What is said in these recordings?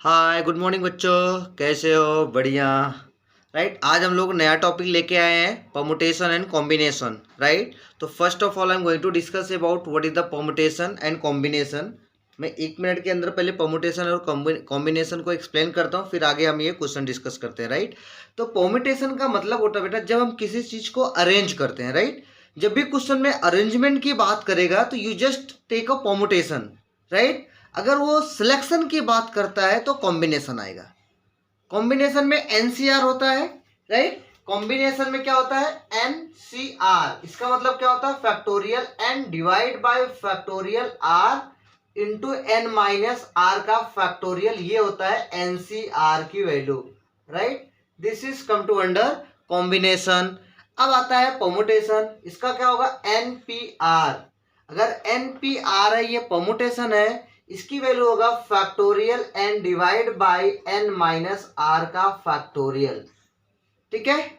Hi good morning बच्चों, कैसे हो? बढ़िया। राइट, आज हम लोग नया टॉपिक लेके आए हैं, परमुटेशन एंड कॉम्बिनेशन। राइट, तो first of all I am going to discuss about what is the permutation and combination. मैं 1 मिनट के अंदर पहले परमुटेशन और कॉम्बिनेशन को एक्सप्लेन करता हूँ, फिर आगे हम ये क्वेश्चन डिस्कस करते हैं। राइट, तो परमुटेशन का मतलब होता है बेटा, जब हम किसी चीज को अरेंज करते हैं। राइट, जब भी क्वेश्चन में अरेंजमेंट की बात करेगा तो you just take a permutation. Right, अगर वो सिलेक्शन की बात करता है तो कॉम्बिनेशन आएगा। कॉम्बिनेशन में एनसीआर होता है। राइट, कॉम्बिनेशन में क्या होता है? एनसीआर। इसका मतलब क्या होता है? Factorial n divide by factorial r into n minus r का फैक्टोरियल, ये होता है एनसीआर की value. Right, this is come to under combination. अब आता है परमुटेशन। इसका क्या होगा? एनपीआर। अगर एनपीआर है, ये परमुटेशन है, इसकी वैल्यू होगा factorial n divide by n minus r का फैक्टोरियल। ठीक है,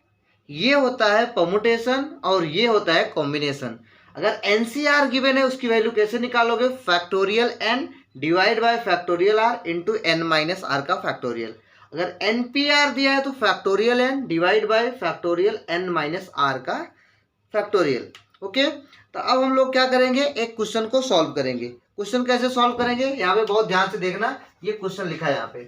ये होता है परमुटेशन और ये होता है कॉम्बिनेशन। अगर एनसीआर गिवन है, उसकी वैल्यू कैसे निकालोगे? Factorial n divide by factorial r into n minus r का फैक्टोरियल। अगर एनपीआर दिया है तो factorial n divide by factorial n minus r का फैक्टोरियल। ओके, तो अब हम लोग क्या करेंगे? एक क्वेश्चन को सॉल्व करेंगे। क्वेश्चन कैसे सॉल्व करेंगे? यहाँ पे बहुत ध्यान से देखना, ये क्वेश्चन लिखा है यहाँ पे।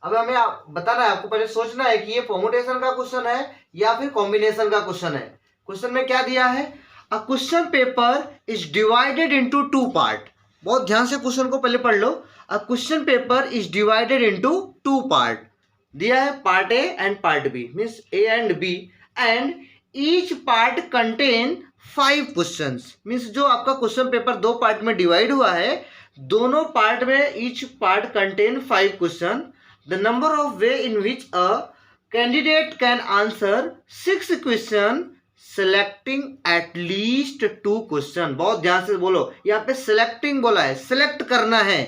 अब हमें बताना है, आपको पहले सोचना है कि ये परमुटेशन का क्वेश्चन है या फिर कॉम्बिनेशन का क्वेश्चन है। क्वेश्चन में क्या दिया है? A question paper is divided into 2 part. बहुत ध्यान से क्वेश्चन को पहले पढ़ लो। A question paper is divided into 2 part. दिया है part A and part B, means A and B, and each part contain 5 questions. Means जो आपका क्वेश्चन पेपर 2 पार्ट में डिवाइड हुआ है, दोनों पार्ट में each part contain 5 question. The number of way in which a candidate can answer 6 question selecting at least 2 question. बहुत ध्यान से बोलो, यहाँ पे सिलेक्टिंग बोला है, सिलेक्ट करना है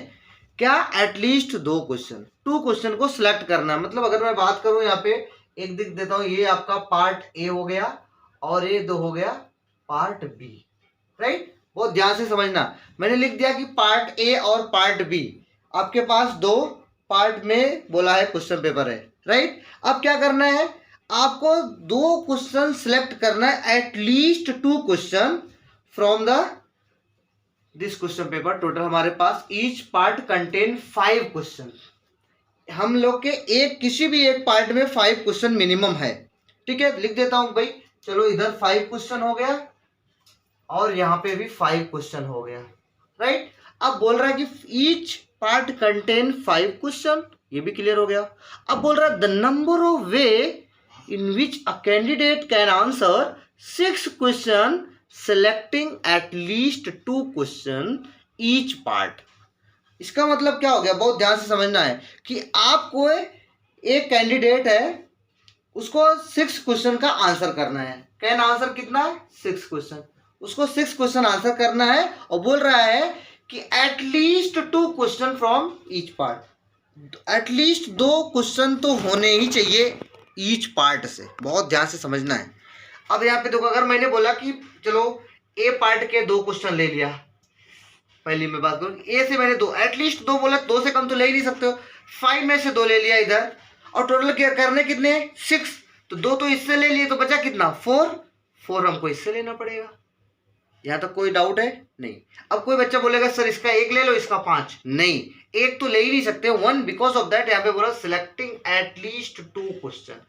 क्या? एटलीस्ट 2 क्वेश्चन, 2 क्वेश्चन को सिलेक्ट करना है। मतलब अगर मैं बात करूं, यहाँ पे एक दिख देता हूं, ये आपका पार्ट ए हो गया और ये 2 हो गया पार्ट बी। राइट, बहुत ध्यान से समझना। मैंने लिख दिया कि पार्ट ए और पार्ट बी, आपके पास 2 पार्ट में बोला है क्वेश्चन पेपर है। राइट, अब क्या करना है? आपको 2 क्वेश्चन सिलेक्ट करना है, at least 2 question from the this question paper. Total हमारे पास ईच पार्ट कंटेन 5 क्वेश्चन। हम लोग के एक किसी भी एक पार्ट में 5 क्वेश्चन मिनिमम है। ठीक है, लिख देता हूं भाई। चलो, इधर 5 क्वेश्चन हो गया और यहाँ पे भी 5 क्वेश्चन हो गया। राइट, अब बोल रहा है कि ईच पार्ट कंटेन 5 क्वेश्चन, ये भी क्लियर हो गया। अब बोल रहा है the number of way in which a candidate can answer 6 question selecting at least 2 question each part. इसका मतलब क्या हो गया? बहुत ध्यान से समझना है कि आपको एक कैंडिडेट है, उसको 6 क्वेश्चन का आंसर करना है। कैन आंसर कितना है? 6 क्वेश्चन। उसको 6 क्वेश्चन आंसर करना है और बोल रहा है कि at least 2 question from each part. At least 2 question तो होने ही चाहिए ईच पार्ट से। बहुत ध्यान से समझना है। अब यहाँ पे देखो, अगर मैंने बोला कि चलो ए पार्ट के 2 क्वेश्चन ले लिया, पहली मैं बात करूं, ए से मैंने 2, एटलीस्ट 2 बोला, 2 से कम तो ले ही नहीं सकते हो। 5 में से 2 ले लिया इधर, और टोटल केयर करने कितने? 6। तो 2 तो इससे ले लिए, तो बचा कितना? 4 हमको इससे लेना पड़ेगा। यहां तक कोई डाउट है? नहीं। अब कोई बच्चा बोलेगा सर इसका 1 ले लो, इसका 5। नहीं, 1 तो ले ही नहीं सकते, 1। बिकॉज ऑफ दैट यहाँ पे बोला सिलेक्टिंग एटलीस्ट 2 क्वेश्चन।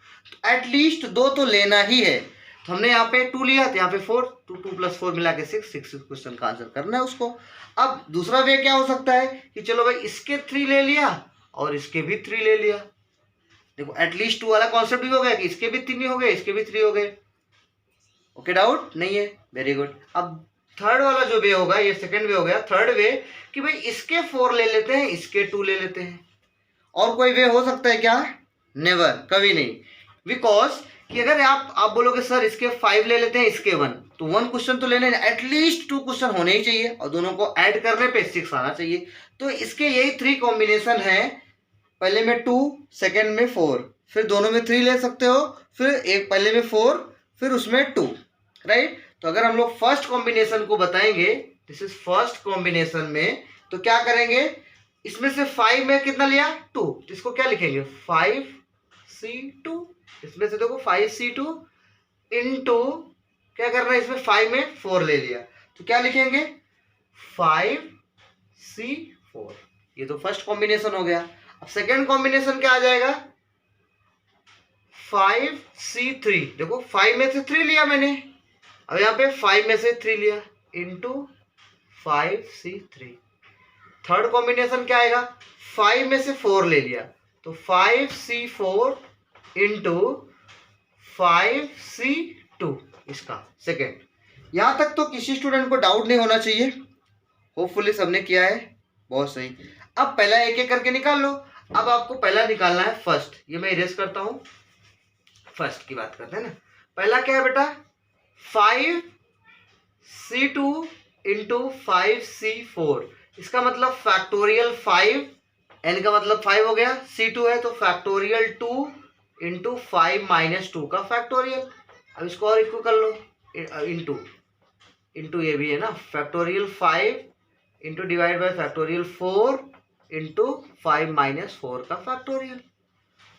एटलीस्ट 2 तो लेना ही है। तो हमने यहाँ पे 2 लिया, तो यहाँ पे 4, 2 + 4 मिला के 6 क्वेश्चन का आंसर करना है उसको। अब दूसरा वे क्या हो सकता है कि चलो भाई इसके 3 ले लिया और इसके भी 3 ले लिया। देखो, एटलीस्ट 2 वाला कॉन्सेप्ट भी हो गया कि इसके भी 3 हो गए, इसके भी 3 हो गए। ओके, डाउट नहीं है? Very good. अब थर्ड वाला जो वे होगा, ये सेकंड वे हो गया। थर्ड वे कि भाई इसके 4 ले लेते हैं, इसके 2 ले लेते हैं। और कोई वे हो सकता है क्या? नेवर, कभी नहीं। बिकॉज कि अगर आप बोलोगे सर इसके 5 ले लेते हैं, इसके 1, तो 1 क्वेश्चन तो लेने, एटलीस्ट 2 क्वेश्चन होने ही चाहिए और दोनों को ऐड करने पे 6 आना चाहिए। तो इसके यही 3 कॉम्बिनेशन है। पहले में 2, सेकेंड में 4, फिर दोनों में 3 ले सकते हो, फिर एक पहले में 4, फिर उसमें 2। राइट, तो अगर हम लोग फर्स्ट कॉम्बिनेशन को बताएंगे, दिस इज फर्स्ट कॉम्बिनेशन में, तो क्या करेंगे? इसमें से 5 में कितना लिया 2, तो इसको क्या लिखेंगे 5C2। इसमें से देखो 5C2 इंटू क्या करना है, इसमें 5 में 4 ले लिया, तो क्या लिखेंगे 5C4। ये तो फर्स्ट कॉम्बिनेशन हो गया। अब सेकेंड कॉम्बिनेशन क्या आ जाएगा 5C3। देखो 5 में से 3 लिया मैंने, अब यहाँ पे 5 में से 3 लिया इंटू 5C3। थर्ड कॉम्बिनेशन क्या आएगा 5 में से 4 ले लिया, तो 5C4 इंटू 5C2 इसका सेकेंड। यहां तक तो किसी स्टूडेंट को डाउट नहीं होना चाहिए, होपफुली सबने किया है, बहुत सही। अब पहला एक एक करके निकाल लो। अब आपको पहला निकालना है फर्स्ट, ये मैं इरेज करता हूं, फर्स्ट की बात करते हैं ना। पहला क्या है बेटा 5C2 इंटू 5C4, इसका मतलब फैक्टोरियल 5, n का मतलब 5 हो गया, C2 है तो फैक्टोरियल 2 इंटू 5 - 2 का फैक्टोरियल। अब इसको और इक्वल कर लो, इंटू ये भी है ना, factorial 5 into divide by factorial 4 into 5 - 4 का फैक्टोरियल।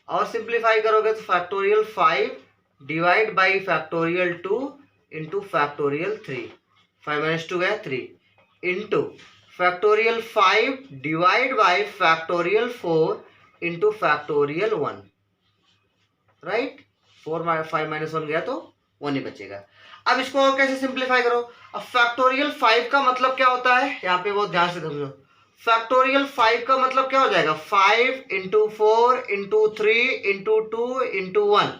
और सिंप्लीफाई करोगे तो factorial 5 divide by factorial 2 into factorial 3, 5 - 2 गया 3 into factorial 5 divide by factorial 4 into factorial 1, right. 5 - 1 गया तो 1 ही बचेगा। अब इसको और कैसे सिंप्लीफाई करो। अब फैक्टोरियल 5 का मतलब क्या होता है, यहाँ पे बहुत ध्यान से समझो। फैक्टोरियल 5 का मतलब क्या हो जाएगा 5 into 4 into 3 into 2 into 1,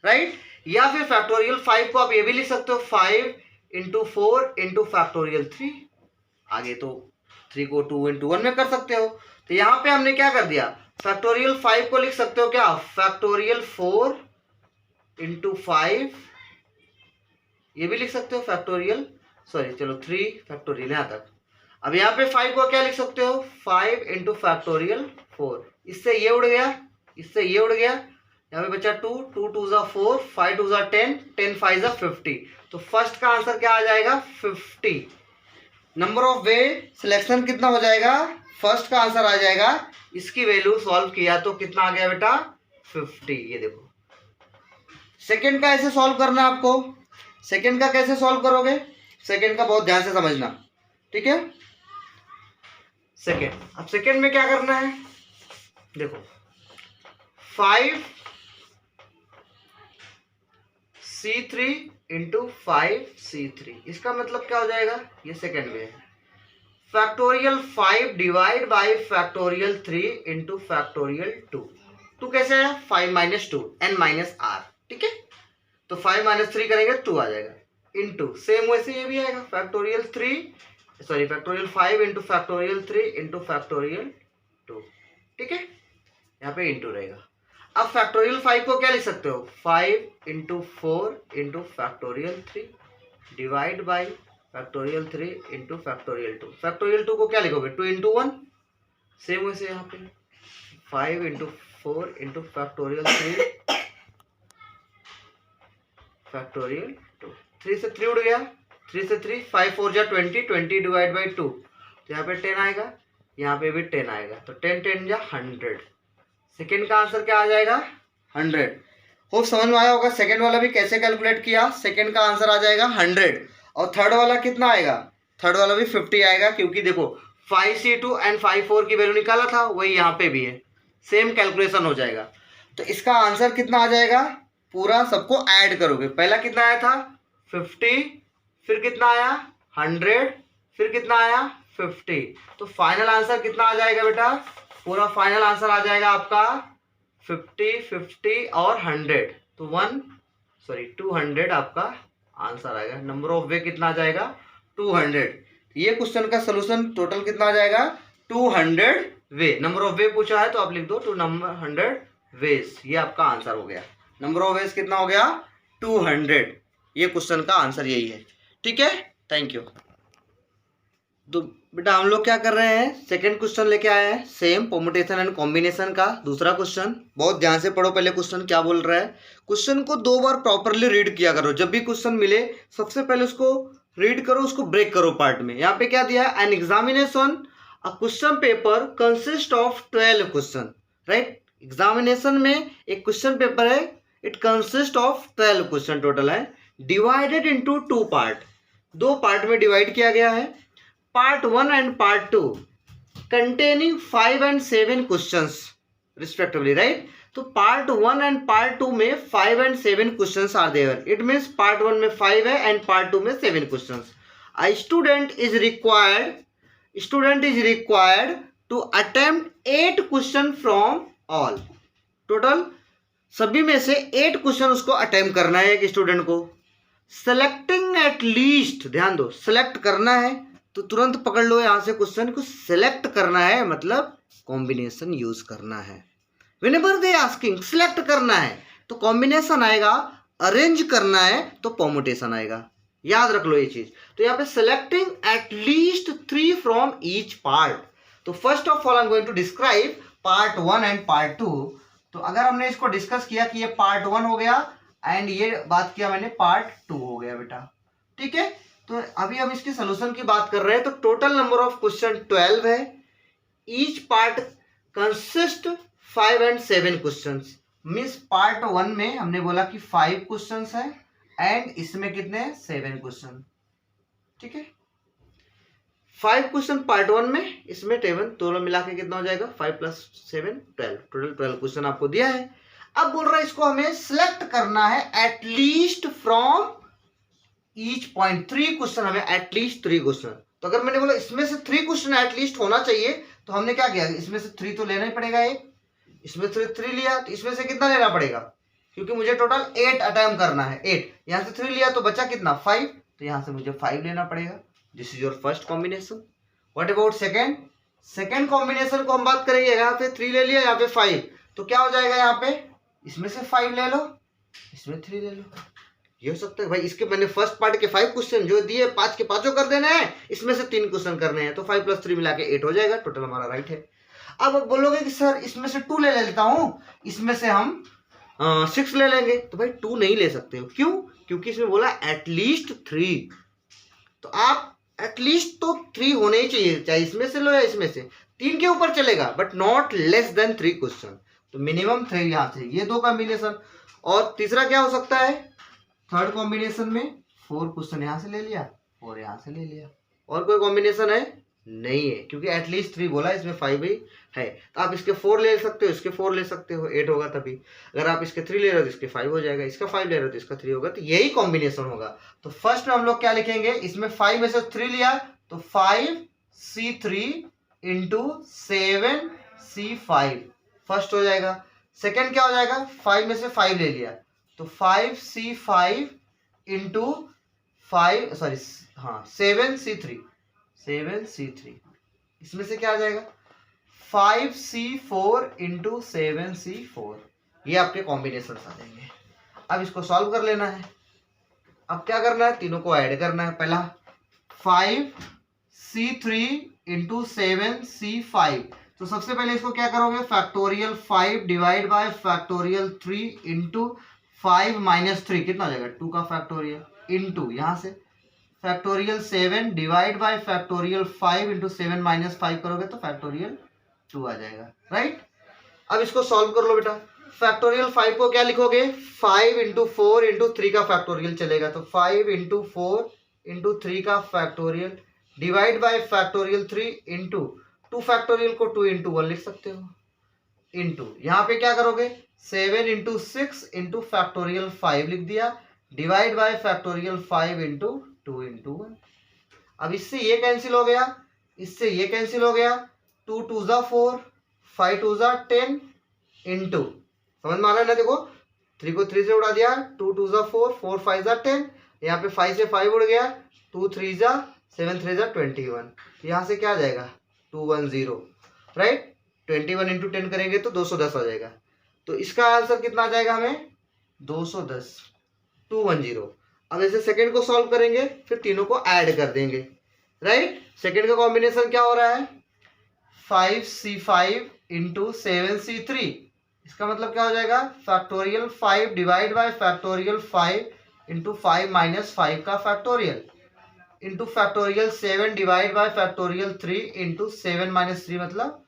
right. या फिर फैक्टोरियल 5 को आप ये भी लिख सकते हो 5 इंटू 4 इंटू फैक्टोरियल 3, आगे तो 3 को 2 इंटू 1 में कर सकते हो। तो यहाँ पे हमने क्या कर दिया, फैक्टोरियल 5 को लिख सकते हो क्या फैक्टोरियल 4 इंटू 5, ये भी लिख सकते हो फैक्टोरियल, सॉरी चलो 3 फैक्टोरियल यहाँ तक। अब यहाँ पे 5 को क्या लिख सकते हो 5 इंटू फैक्टोरियल 4, इससे ये उड़ गया, इससे ये उड़ गया, यहाँ पे बचा 2, 2 2 ज़ा 4, 5 2 ज़ा 10, 10 5 ज़ा 50। तो फर्स्ट का आंसर क्या आ जाएगा 50। नंबर ऑफ वे सिलेक्शन कितना हो जाएगा, फर्स्ट का आंसर आ जाएगा, इसकी वैल्यू सॉल्व किया तो कितना आ गया बेटा 50। ये देखो सेकंड का ऐसे सॉल्व करना है आपको। सेकंड का कैसे सॉल्व करोगे, सेकंड का बहुत ध्यान से समझना, ठीक है। सेकंड, अब सेकंड में क्या करना है, देखो 5C3 इंटू 5C3, इसका मतलब क्या हो जाएगा, ये सेकंड में है factorial 5 divide by factorial 3 into factorial 2। 2 कैसे है 5 - 2 n - r, ठीक है। तो 5 - 3 करेंगे 2 आ जाएगा इंटू, सेम वैसे ये भी आएगा factorial 5 into factorial 3 into factorial 2, ठीक है, यहाँ पे इंटू रहेगा। अब फैक्टोरियल 5 को क्या लिख सकते हो 5 into 4 into factorial 3 divide by factorial 3 into factorial 2। Factorial 2 को क्या लिखोगे 2 इंटू 1, सेम वैसे यहाँ पे 5 इंटू 4 इंटू फैक्टोरियल 3 फैक्टोरियल 2। 3 से 3 उड़ गया, 3 से 3, 5 4 जा 20, 20 डिवाइड बाई 2, तो यहाँ पे 10 आएगा, यहाँ पे भी 10 आएगा, तो 10 10 जा 100। सेकेंड का आंसर क्या आ जाएगा 100। होप समझ में आया होगा सेकेंड वाला भी कैसे कैलकुलेट किया। सेकेंड का आंसर आ जाएगा 100 और थर्ड वाला कितना आएगा, थर्ड वाला भी 50 आएगा, क्योंकि देखो 5C2 एंड 5 4 की वैल्यू निकाला था, वही यहाँ पे भी है, सेम कैलकुलेशन हो जाएगा। तो इसका आंसर कितना आ जाएगा, पूरा सबको ऐड करोगे, पहला कितना आया था 50, फिर कितना आया 100, फिर कितना आया 50, तो फाइनल आंसर कितना आ जाएगा बेटा, पूरा फाइनल आंसर आ जाएगा आपका 50 50 और 100, तो 200 आपका आंसर आएगा। नंबर ऑफ वे कितना आ जाएगा 200। ये क्वेश्चन का सोल्यूशन टोटल कितना आ जाएगा 200 वे। नंबर ऑफ वे पूछा है तो आप लिख दो 200 वेज, ये आपका आंसर हो गया। नंबर ऑफ वेज कितना हो गया 200, ये क्वेश्चन का आंसर यही है, ठीक है। Thank you. तो बेटा हम लोग क्या कर रहे हैं, सेकंड क्वेश्चन लेके आए हैं, सेम परम्यूटेशन एंड कॉम्बिनेशन का दूसरा क्वेश्चन। बहुत ध्यान से पढ़ो पहले क्वेश्चन क्या बोल रहा है। क्वेश्चन को 2 बार प्रॉपरली रीड किया करो, जब भी क्वेश्चन मिले सबसे पहले उसको रीड करो, उसको ब्रेक करो पार्ट में। यहाँ पे क्या दिया है, an examination a question paper consist of 12 question, right. Examination में एक क्वेश्चन पेपर है, it consist of 12 question total है, डिवाइडेड इनटू 2 पार्ट, 2 पार्ट में डिवाइड किया गया है। Part 1 and part 2 containing 5 and 7 questions respectively, right. तो पार्ट 1 एंड पार्ट 2 में 5 and 7 questions are there. It means part 1 में 5 है एंड पार्ट 2 में 7 questions. A student is required to attempt 8 question from all. Total सभी में से 8 question उसको attempt करना है एक स्टूडेंट को। सेलेक्टिंग एट लीस्ट, ध्यान दो, सेलेक्ट करना है तो तुरंत पकड़ लो यहां से, क्वेश्चन को सिलेक्ट करना है मतलब कॉम्बिनेशन यूज करना है। व्हेनेवर दे आस्किंग, सिलेक्ट करना है तो कॉम्बिनेशन आएगा, अरेंज करना है तो परमुटेशन आएगा। याद रख लो ये चीज। तो यहाँ पे selecting at least 3 from each part. तो first of all I am going to describe part 1 and part 2। तो अगर हमने इसको डिस्कस किया कि ये पार्ट 1 हो गया एंड ये बात किया मैंने पार्ट 2 हो गया बेटा, ठीक है। तो अभी हम इसके सोल्यूशन की बात कर रहे हैं। तो टोटल नंबर ऑफ क्वेश्चन 12 है। Each part consist 5 and 7 questions. Means part 1 में हमने बोला कि 5 क्वेश्चंस है एंड इसमें कितने 7 क्वेश्चन, ठीक है। 5 क्वेश्चन पार्ट 1 में, इसमें 7, दोनों मिला के कितना हो जाएगा 5 + 7 12, टोटल 12 क्वेश्चन आपको दिया है। अब बोल रहा है इसको हमें सिलेक्ट करना है at least from each point, 3 question, हमें एटलीस्ट 3 क्वेश्चन। तो अगर मैंने बोला इसमें से 3 क्वेश्चन एटलीस्ट होना चाहिए तो हमने क्या किया, इसमें से 3 तो लेना ही पड़ेगा। एक इसमें से 3 लिया तो इसमें से कितना लेना पड़ेगा, क्योंकि मुझे टोटल 8 अटेम्प्ट करना है। 8 यहाँ से 3 लिया तो बचा कितना 5, तो यहाँ से मुझे 5 लेना पड़ेगा। This is your first combination. What about second combination को हम बात करेंगे। यहाँ पे 3 ले लिया, यहाँ पे 5, तो क्या हो जाएगा, यहाँ पे इसमें से 5 ले लो, इसमें 3 ले लो। ये हो सकता है भाई इसके मैंने फर्स्ट पार्ट के 5 क्वेश्चन जो दिए 5 के 5 कर देना है, इसमें से 3 क्वेश्चन करने हैं, तो 5 + 3 मिला के 8 हो जाएगा, टोटल हमारा राइट है। अब बोलोगे कि सर इसमें से 2 ले लेता हूं, इसमें से हम 6 ले लेंगे, तो भाई 2 नहीं ले सकते हो। क्यों, क्योंकि इसमें बोला एटलीस्ट 3, तो आप एटलीस्ट तो 3 होने ही चाहिए, चाहे इसमें से लो या इसमें से। 3 के ऊपर चलेगा but not less than 3 question, तो मिनिमम 3 यहां से। ये 2 कॉम्बिनेशन। और तीसरा क्या हो सकता है, थर्ड कॉम्बिनेशन में 4 क्वेश्चन यहां से ले लिया और यहां से ले लिया। और कोई कॉम्बिनेशन है नहीं है, क्योंकि एटलीस्ट 3 बोला, इसमें 5 ही है। तो आप इसके 4 ले सकते हो, इसके 4 ले सकते हो, 8 होगा तभी। अगर आप इसके 3 ले रहे हो तो इसके 5 हो जाएगा, इसका 5 ले रहे हो तो इसका 3 होगा, तो यही कॉम्बिनेशन होगा। तो फर्स्ट में हम लोग क्या लिखेंगे, इसमें 5 में से 3 लिया तो 5C3 × 7C5 फर्स्ट हो जाएगा। सेकेंड क्या हो जाएगा, 5 में से 5 ले लिया तो 5C5 × 7C3 इसमें से क्या आ जाएगा 5C4 × 7C4। ये आपके कॉम्बिनेशन आ जाएंगे। अब इसको सॉल्व कर लेना है। अब क्या करना है, तीनों को ऐड करना है। पहला 5C3 × 7C5, तो सबसे पहले इसको क्या करोगे, फैक्टोरियल 5 डिवाइड बाय फैक्टोरियल 3 × 5 - 3 कितना हो जाएगा 2 का फैक्टोरियल इनटू यहाँ से फैक्टोरियल 7 डिवाइड बाय फैक्टोरियल 5 × 7 - 5 करोगे तो फैक्टोरियल 2 आ जाएगा, राइट। अब इसको सॉल्व कर लो बेटा। फैक्टोरियल 5 को क्या लिखोगे, 5 × 4 × 3 का फैक्टोरियल चलेगा, तो 5 × 4 × 3 का factorial divide by factorial 3 × 2 factorial को 2 × 1 लिख सकते हो, इनटू यहाँ पे क्या करोगे 7 × 6 × फैक्टोरियल 5 लिख दिया, डिवाइड बाय फैक्टोरियल 5 × 2 × 1। अब इससे ये कैंसिल हो गया, इससे ये कैंसिल हो गया, 2 × 2 = 4, 5 × 2 = 10 इनटू, समझ में आ रहा है ना, देखो 3 को 3 से उड़ा दिया, 2 × 2 = 4, 4 × 5 = 10, यहाँ पे 5 से 5 उड़ गया, 2 × 3 = 7, 3 = 21, यहाँ से क्या आ जाएगा 210, राइट। 21 × 10 करेंगे तो 210 आ जाएगा, तो इसका आंसर कितना आ जाएगा हमें 210, 210। अब ऐसे सेकंड को सॉल्व करेंगे, फिर तीनों को ऐड कर देंगे, राइट। सेकंड का कॉम्बिनेशन क्या हो रहा है 5C5 × 7C3, इसका मतलब क्या हो जाएगा फैक्टोरियल 5 डिवाइड बाय फैक्टोरियल 5 × 5 - 5 का factorial into factorial 7 divide by factorial 3 into 7 minus 3 मतलब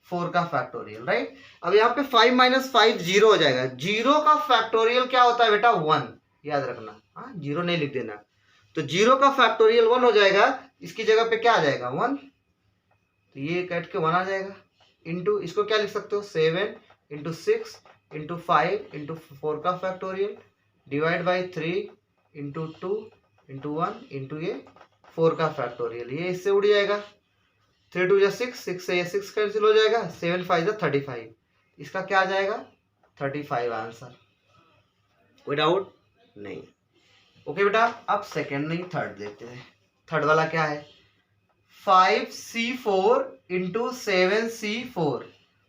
4 का फैक्टोरियल, राइट। अब यहाँ पे 5 माइनस 5 जीरो हो जाएगा। जीरो का फैक्टोरियल क्या होता है बेटा? 1, याद रखना। हाँ, जीरो नहीं लिख देना। तो जीरो का फैक्टोरियल 1 हो जाएगा, इसकी जगह पे क्या आ जाएगा? 1, तो ये कट के 1 आ जाएगा। इंटू इसको क्या लिख सकते हो? 7 इंटू 6 इंटू 5 इंटू 4 का factorial divide by 3 into 2 into 1 into ये 4 का फैक्टोरियल। ये इससे उड़ जाएगा। 3 2 6, 6 से ये 6 कैंसिल हो जाएगा। 7 5 35, इसका क्या आ जाएगा? 35 आंसर। कोई डाउट नहीं? ओके बेटा, अब सेकेंड नहीं थर्ड देखते हैं। थर्ड वाला क्या है? 5C4 into 7C4।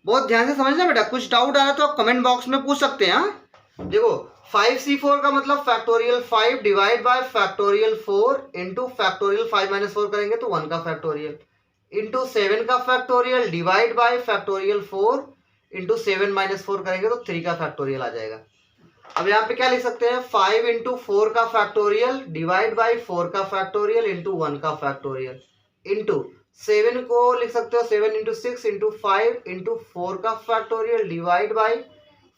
बहुत ध्यान से समझना बेटा, कुछ डाउट आ रहा है तो आप कमेंट बॉक्स में पूछ सकते हैं। हाँ देखो, 5C4 का मतलब factorial 5 divide by factorial 4 into factorial 5 minus 4 करेंगे तो 1 का फैक्टोरियल इंटू 7 का factorial divide by factorial 4 into 7 minus 4 करेंगे तो 3 का फैक्टोरियल आ जाएगा। अब यहाँ पे क्या लिख सकते हैं? 5 इंटू 4 का फैक्टोरियल डिवाइड बाई 4 का फैक्टोरियल इंटू 1 का फैक्टोरियल इंटू 7 को लिख सकते हो 7 इंटू 6 इंटू 5 इंटू 4 का फैक्टोरियल डिवाइड बाई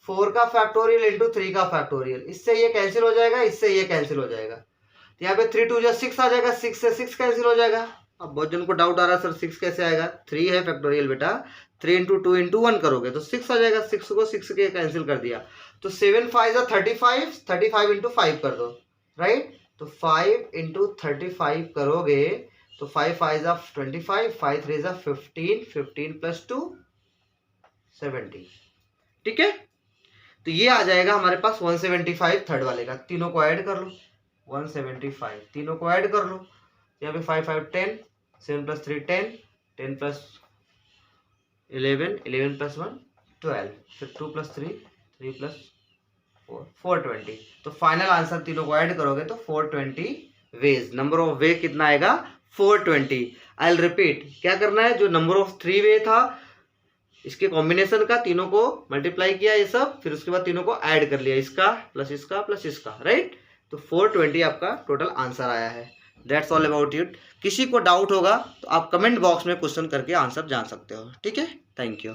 4 का फैक्टोरियल इंटू 3 का फैक्टोरियल। इससे ये कैंसिल हो जाएगा, इससे ये कैंसिल हो जाएगा। तो यहाँ पे 3 2 6 आ जाएगा, 6 से 6 कैंसिल हो जाएगा। अब बहुत जन को डाउट आ रहा है सर 6 कैसे आएगा? 3 है फैक्टोरियल बेटा, 3 इंटू 2 इंटू 1 करोगे तो 6 आ जाएगा। 6 को 6 के कैंसिल कर दिया तो 7 5 35, 35 इंटू 5 कर दो, राइट। तो 5 इंटू 35 करोगे तो 5 5 25, 5 3 15, 15 प्लस 2 17। ठीक है, तो ये आ जाएगा हमारे पास 175 थर्ड वाले का। तीनों को ऐड कर लो, 175 तीनों को ऐड कर लो। यहाँ पे 5 5 10, 7 प्लस 3 10, 10 प्लस 11, 11 प्लस 1 12, फिर 2 प्लस 3, 3 प्लस 4 420। तो फाइनल आंसर तीनों को ऐड करोगे तो 420 वेज। नंबर ऑफ वे कितना आएगा? 420। आई विल रिपीट, क्या करना है? जो नंबर ऑफ 3 वे था इसके कॉम्बिनेशन का, तीनों को मल्टीप्लाई किया ये सब, फिर उसके बाद तीनों को ऐड कर लिया, इसका प्लस इसका प्लस इसका, राइट। तो 420 आपका टोटल आंसर आया है। That's all about it. किसी को डाउट होगा तो आप कमेंट बॉक्स में क्वेश्चन करके आंसर जान सकते हो। ठीक है, थैंक यू।